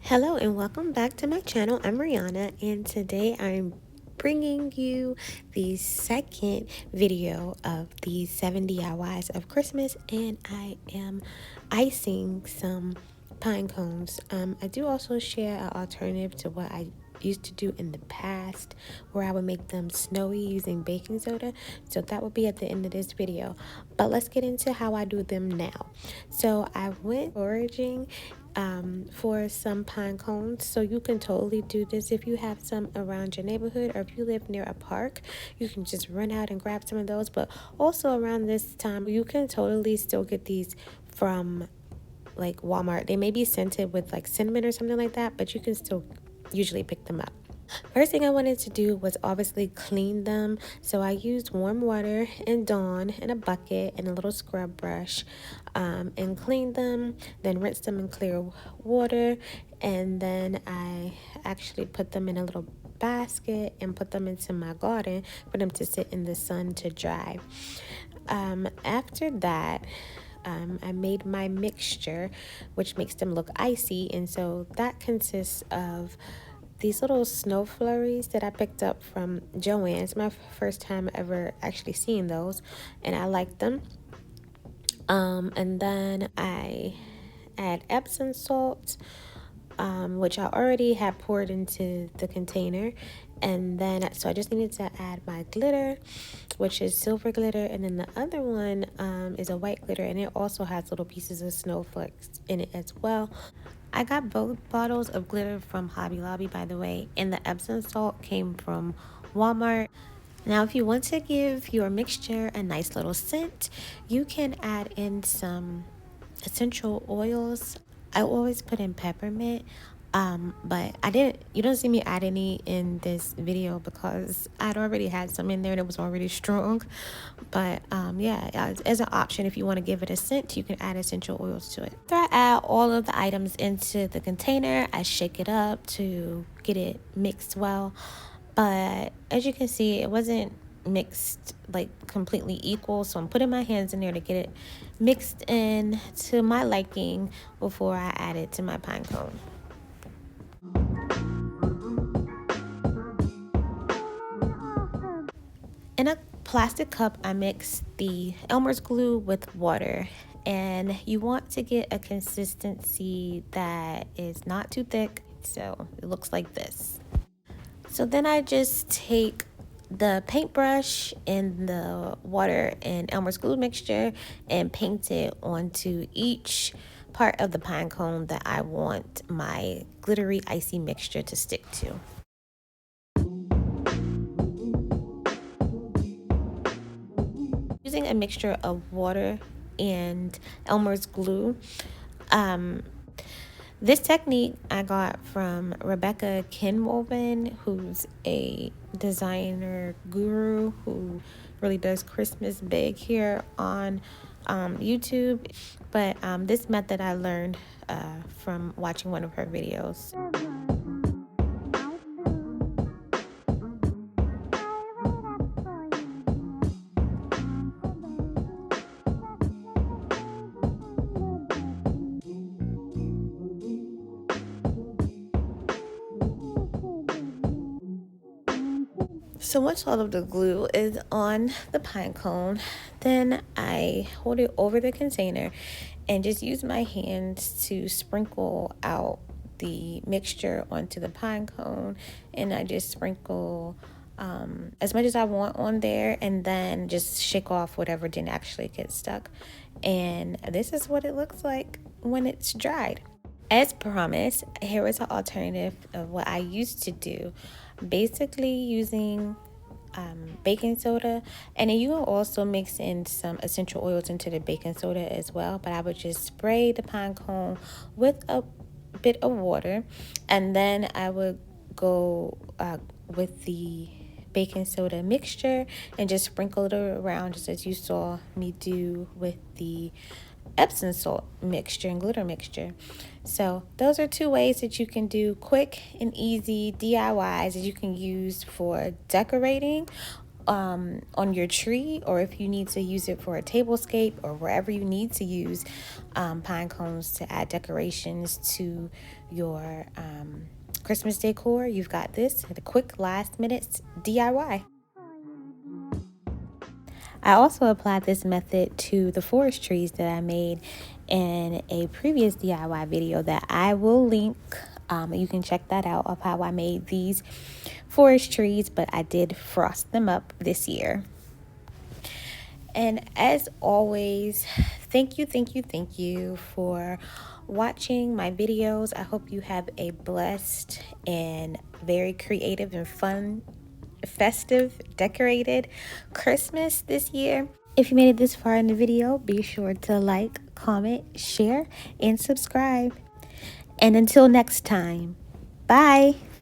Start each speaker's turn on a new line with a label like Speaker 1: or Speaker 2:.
Speaker 1: Hello and welcome back to my channel. I'm Rihanna and today I'm bringing you the second video of the 7 DIYs of Christmas, and I am icing some pine cones. I do also share an alternative to what I used to do in the past, where I would make them snowy using baking soda. So that will be at the end of this video, but let's get into how I do them now. So I went foraging for some pine cones. So you can totally do this if you have some around your neighborhood, or if you live near a park, you can just run out and grab some of those. But also around this time, you can totally still get these from like Walmart. They may be scented with like cinnamon or something like that, but you can still usually pick them up. First thing I wanted to do was obviously clean them. So I used warm water and Dawn in a bucket and a little scrub brush, and cleaned them, then rinsed them in clear water, and then I actually put them in a little basket and put them into my garden for them to sit in the sun to dry. After that, I made my mixture, which makes them look icy, and so that consists of these little snow flurries that I picked up from Joann. It's my first time ever actually seeing those, and I like them. And then I add Epsom salt, which I already had poured into the container. And then, so I just needed to add my glitter, which is silver glitter. And then the other one is a white glitter, and it also has little pieces of snowflakes in it as well. I got both bottles of glitter from Hobby Lobby, by the way, and the Epsom salt came from Walmart. Now, if you want to give your mixture a nice little scent, you can add in some essential oils. I always put in peppermint, but you don't see me add any in this video because I'd already had some in there and it was already strong. But yeah, as an option, if you want to give it a scent, you can add essential oils to it. After I add all of the items into the container, I shake it up to get it mixed well. But as you can see, it wasn't mixed like completely equal, so I'm putting my hands in there to get it mixed in to my liking before I add it to my pine cone. In a plastic cup, I mix the Elmer's glue with water, and you want to get a consistency that is not too thick, so it looks like this. So then I just take the paintbrush and the water and Elmer's glue mixture and paint it onto each part of the pine cone that I want my glittery icy mixture to stick to. Using a mixture of water and Elmer's glue. This technique I got from Rebecca Kinwoven, who's a designer guru who really does Christmas big here on YouTube. But this method I learned from watching one of her videos. So once all of the glue is on the pine cone, then I hold it over the container and just use my hands to sprinkle out the mixture onto the pine cone. And I just sprinkle as much as I want on there, and then just shake off whatever didn't actually get stuck. And this is what it looks like when it's dried. As promised, here is an alternative of what I used to do. Basically using baking soda, and then you will also mix in some essential oils into the baking soda as well. But I would just spray the pine cone with a bit of water, and then I would go with the baking soda mixture and just sprinkle it around, just as you saw me do with the Epsom salt mixture and glitter mixture. So those are two ways that you can do quick and easy DIYs that you can use for decorating on your tree, or if you need to use it for a tablescape or wherever you need to use pine cones to add decorations to your Christmas decor, you've got this at a quick last minute DIY. I also applied this method to the forest trees that I made in a previous DIY video that I will link. You can check that out of how I made these forest trees, but I did frost them up this year. And as always, thank you for watching my videos. I hope you have a blessed and very creative and fun, festive, decorated Christmas this year. If you made it this far in the video, be sure to like, comment, share, and subscribe. And until next time, bye.